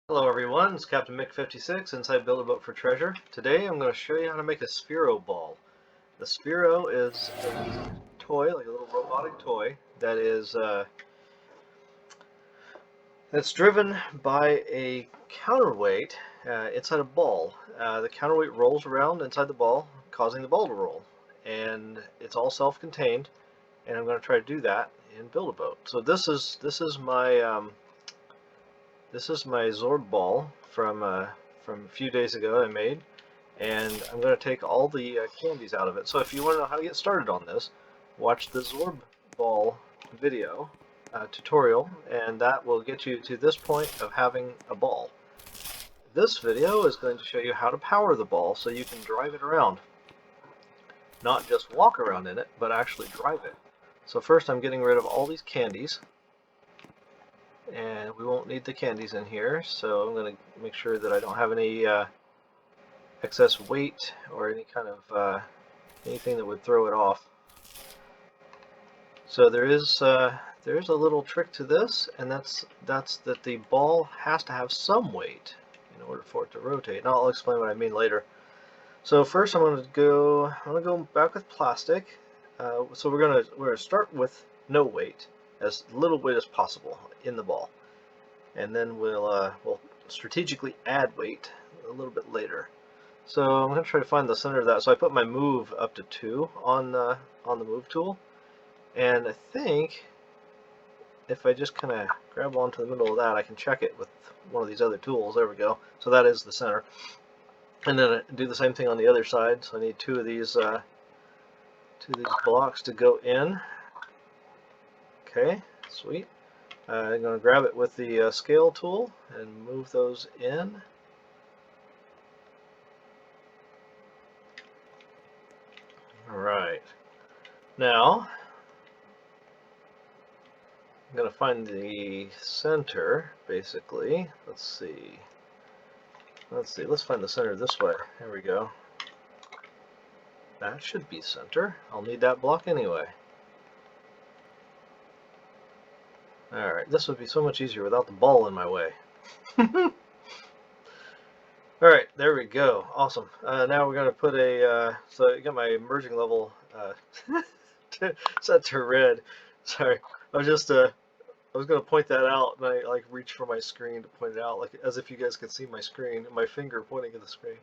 Hello everyone, it's Captain Mick56 inside Build a Boat for Treasure. Today I'm going to show you how to make a Sphero ball. The Sphero is a toy, like a little robotic toy, that's driven by a counterweight inside a ball. The counterweight rolls around inside the ball, causing the ball to roll. And it's all self-contained, and I'm going to try to do that in Build a Boat. So this is my Zorb ball from a few days ago I made, and I'm going to take all the candies out of it. So if you want to know how to get started on this, watch the Zorb ball video tutorial, and that will get you to this point of having a ball. This video is going to show you how to power the ball so you can drive it around. Not just walk around in it, but actually drive it. So first I'm getting rid of all these candies. And we won't need the candies in here, so I'm going to make sure that I don't have any excess weight or any kind of anything that would throw it off. So there is a little trick to this, and that's that the ball has to have some weight in order for it to rotate. And I'll explain what I mean later. So first I'm going to go back with plastic. So we're going to start with no weight, as little weight as possible in the ball, and then we'll strategically add weight a little bit later. So I'm going to try to find the center of that. So I put my move up to 2 on the move tool, and I think if I just kind of grab onto the middle of that, I can check it with one of these other tools. There we go. So that is the center. And then I do the same thing on the other side. So I need two of these blocks to go in. Okay, sweet. I'm going to grab it with the scale tool and move those in. Alright, now I'm going to find the center, basically. Let's find the center this way. There we go. That should be center. I'll need that block anyway. Alright, this would be so much easier without the ball in my way. Alright, there we go. Awesome. Now we're going to put so I got my merging level set to red. Sorry, I was going to point that out, and I reached for my screen to point it out, like as if you guys could see my screen, my finger pointing at the screen.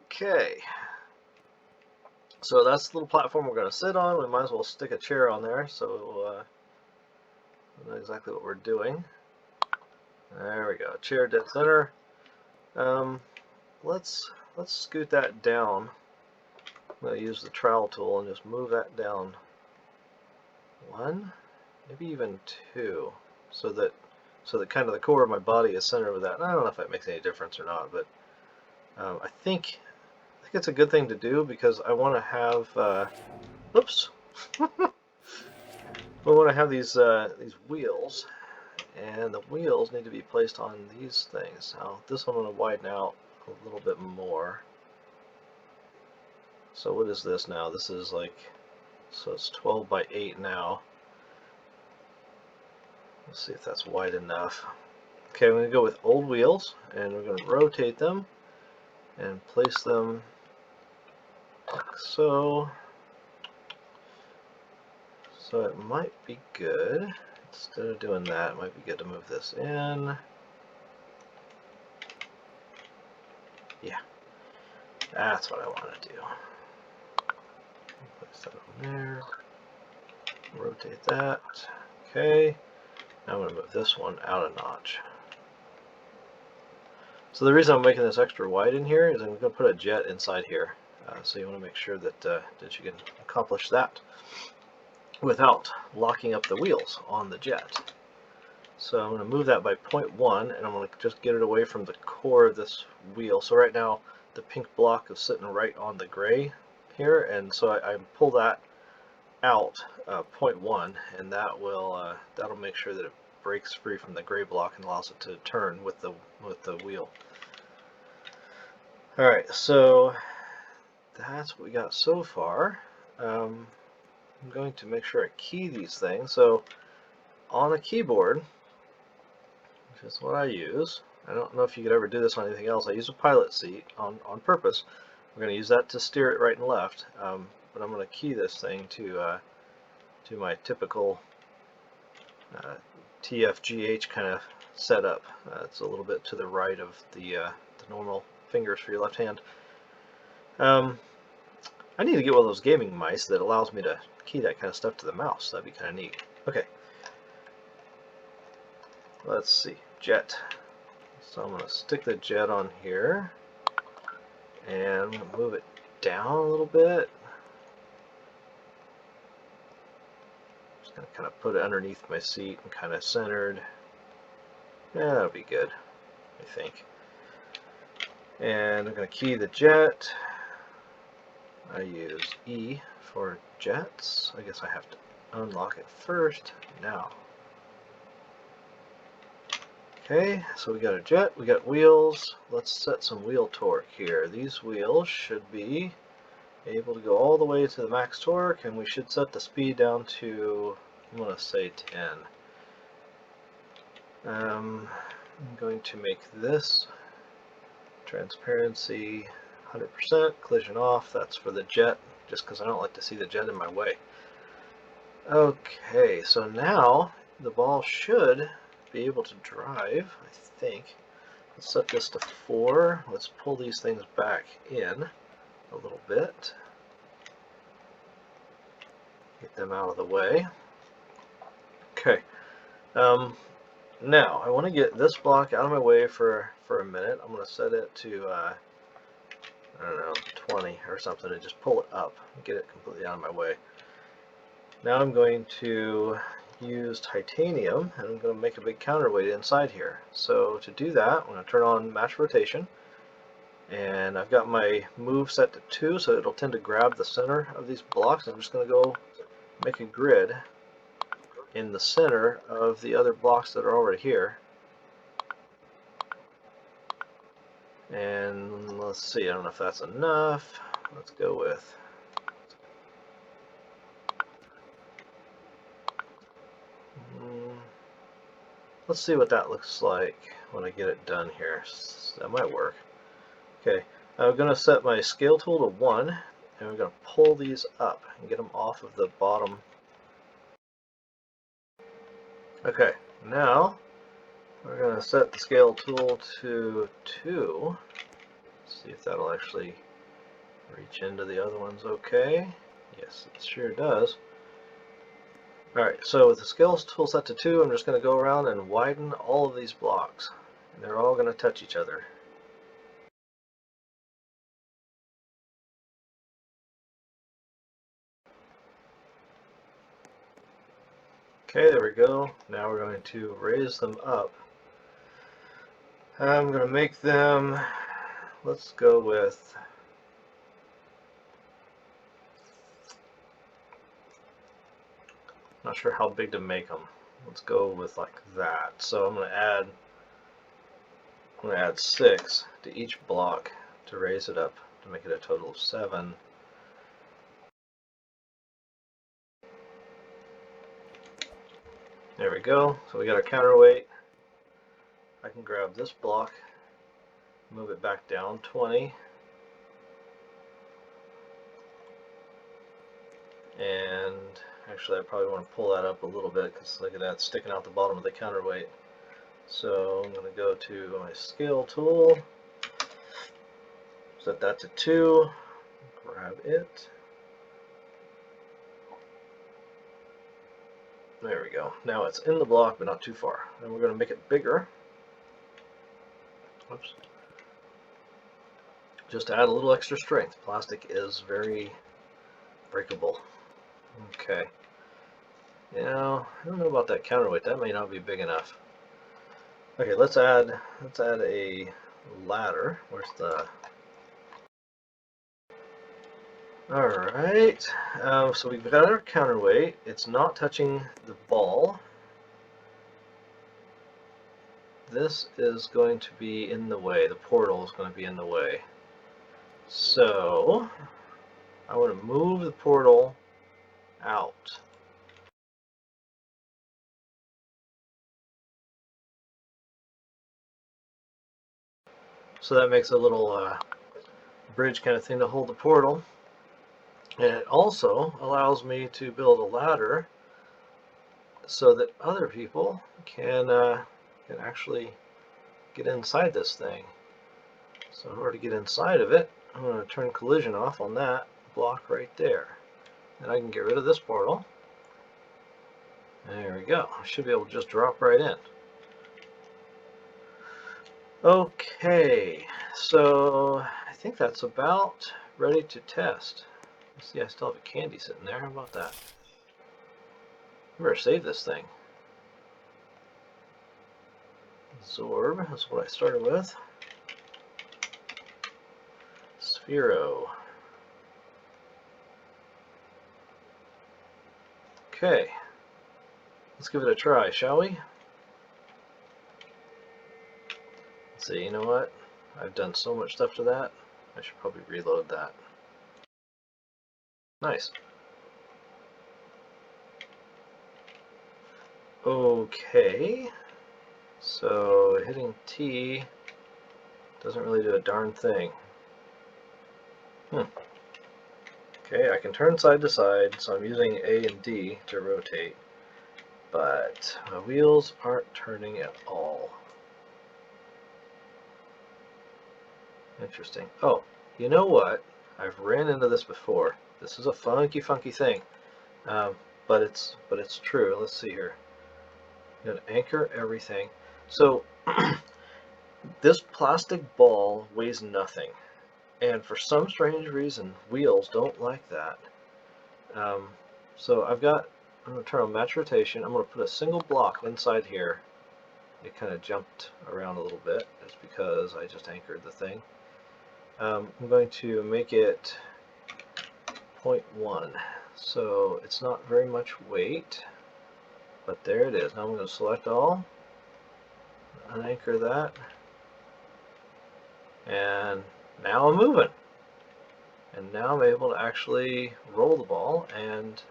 Okay. So that's the little platform we're going to sit on. We might as well stick a chair on there, so know exactly what we're doing. There we go, chair dead center. Let's scoot that down. I'm going to use the trowel tool and just move that down 1, maybe even 2, so that kind of the core of my body is centered with that. And I don't know if that makes any difference or not, but I think it's a good thing to do, because I want to have oops. We want to have these wheels, and the wheels need to be placed on these things. Now this one I'm going to widen out a little bit more. So what is this now? This is so it's 12 by 8 now. Let's see if that's wide enough. Okay, I'm going to go with old wheels, and we're going to rotate them and place them like so. So it might be good, instead of doing that, it might be good to move this in. Yeah, that's what I want to do. Place that on there, rotate that. Okay, now I'm going to move this one out a notch. So the reason I'm making this extra wide in here is I'm going to put a jet inside here. So you want to make sure that you can accomplish that without locking up the wheels on the jet. So I'm going to move that by 0.1, and I'm going to just get it away from the core of this wheel. So right now the pink block is sitting right on the gray here, and so I pull that out 0.1, and that'll make sure that it breaks free from the gray block and allows it to turn with the wheel. Alright, so that's what we got so far. I'm going to make sure I key these things. So on a keyboard, which is what I use. I don't know if you could ever do this on anything else. I use a pilot seat on purpose. We're going to use that to steer it right and left, but I'm going to key this thing to my typical TFGH kind of setup. It's a little bit to the right of the normal fingers for your left hand. I need to get one of those gaming mice that allows me to key that kind of stuff to the mouse. That'd be kind of neat. Okay. Let's see. Jet. So I'm going to stick the jet on here. And I'm going to move it down a little bit. Just going to kind of put it underneath my seat and kind of centered. Yeah, that'll be good, I think. And I'm going to key the jet. I use E for jets. I guess I have to unlock it first. Now. Okay, so we got a jet, we got wheels. Let's set some wheel torque here. These wheels should be able to go all the way to the max torque, and we should set the speed down to, I'm going to say 10. I'm going to make this transparency 100%, collision off. That's for the jet, just because I don't like to see the jet in my way. Okay, so now the ball should be able to drive, I think. Let's set this to 4. Let's pull these things back in a little bit. Get them out of the way. Okay. Now, I want to get this block out of my way for a minute. I'm going to set it to, I don't know, 20 or something, and just pull it up and get it completely out of my way. Now I'm going to use titanium, and I'm going to make a big counterweight inside here. So to do that, I'm going to turn on match rotation, and I've got my move set to 2, so it'll tend to grab the center of these blocks. I'm just going to go make a grid in the center of the other blocks that are already here. And let's see, I don't know if that's enough. Let's go with let's see what that looks like when I get it done here. That might work. Okay, I'm going to set my scale tool to 1, and we're going to pull these up and get them off of the bottom. Okay, now we're going to set the scale tool to 2. See if that'll actually reach into the other ones okay. Yes, it sure does. Alright, so with the scale tool set to 2, I'm just going to go around and widen all of these blocks. And they're all going to touch each other. Okay, there we go. Now we're going to raise them up. I'm going to make them, let's go with, not sure how big to make them. Let's go with like that. So I'm going to add 6 to each block to raise it up to make it a total of 7. There we go. So we got our counterweight. I can grab this block, move it back down 20, and actually I probably want to pull that up a little bit because look at that sticking out the bottom of the counterweight. So I'm going to go to my scale tool, set that to 2, grab it. There we go. Now it's in the block but not too far. Then we're going to make it bigger. Oops. Just to add a little extra strength. Plastic is very breakable. Okay. Now, I don't know about that counterweight. That may not be big enough. Okay, let's add a ladder. Where's the... Alright, so we've got our counterweight. It's not touching the ball. This is going to be in the way. The portal is going to be in the way. So, I want to move the portal out. So that makes a little bridge kind of thing to hold the portal. And it also allows me to build a ladder so that other people can actually get inside this thing. So in order to get inside of it, I'm going to turn collision off on that block right there. And I can get rid of this portal. There we go. I should be able to just drop right in. Okay, so I think that's about ready to test. Let's see, I still have a candy sitting there. How about that? I better save this thing. Absorb, that's what I started with. Sphero. Okay, let's give it a try, shall we? Let's see, you know what? I've done so much stuff to that, I should probably reload that. Nice. Okay, so hitting T doesn't really do a darn thing. Okay, I can turn side to side, so I'm using A and D to rotate, but my wheels aren't turning at all. Interesting. Oh, you know what? I've ran into this before. This is a funky thing, but it's true. Let's see here. I'm gonna anchor everything. So this plastic ball weighs nothing. And for some strange reason, wheels don't like that. So I'm going to turn on match rotation. I'm going to put a single block inside here. It kind of jumped around a little bit. That's because I just anchored the thing. I'm going to make it 0.1. So it's not very much weight, but there it is. Now I'm going to select all, unanchor that, and now I'm moving. And now I'm able to actually roll the ball and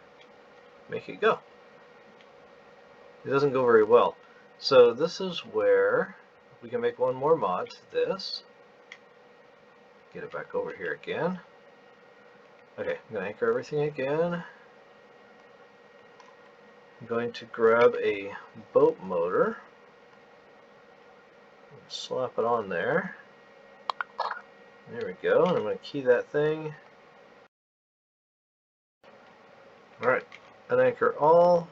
make it go. It doesn't go very well. So this is where we can make one more mod to this. Get it back over here again. Okay, I'm going to anchor everything again. I'm going to grab a boat motor. Slap it on there. There we go. And I'm going to key that thing. Alright, unanchor all.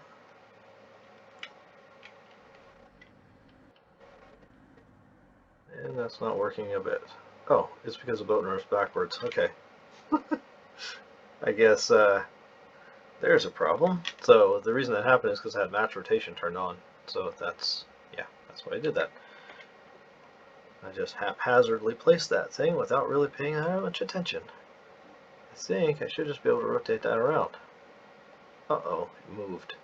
And that's not working a bit. Oh, it's because the boat moves backwards. Okay. I guess there's a problem. So the reason that happened is because I had match rotation turned on. So that's why I did that. I just haphazardly placed that thing without really paying that much attention. I think I should just be able to rotate that around. Uh-oh, it moved.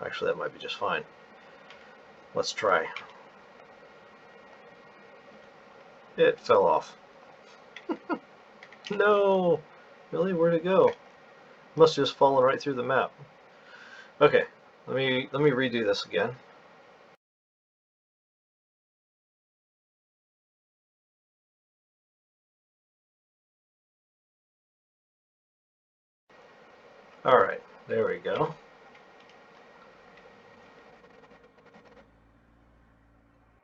Actually, that might be just fine. Let's try. It fell off. No! Really? Where'd it go? Must have just fallen right through the map. Okay, let me redo this again. Alright, there we go.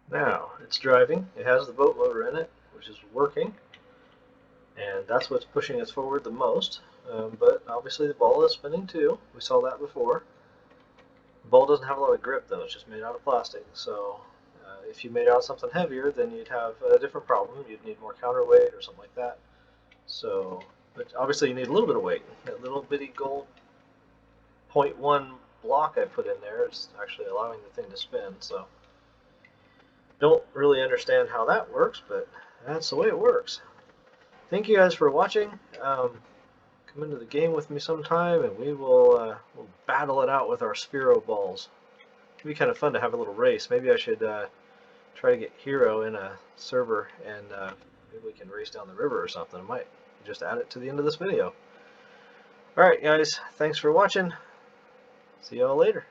Now, it's driving. It has the boat motor in it, which is working. And that's what's pushing us forward the most. But obviously the ball is spinning too. We saw that before. The ball doesn't have a lot of grip though. It's just made out of plastic. So if you made it out of something heavier, then you'd have a different problem. You'd need more counterweight or something like that. So, but obviously you need a little bit of weight. That little bitty gold 0.1 block I put in there is actually allowing the thing to spin. So don't really understand how that works, but that's the way it works. Thank you guys for watching. Come into the game with me sometime, and we'll battle it out with our Sphero balls. It'd be kind of fun to have a little race. Maybe I should try to get Hero in a server, and maybe we can race down the river or something. I might just add it to the end of this video. Alright guys, thanks for watching. See y'all later.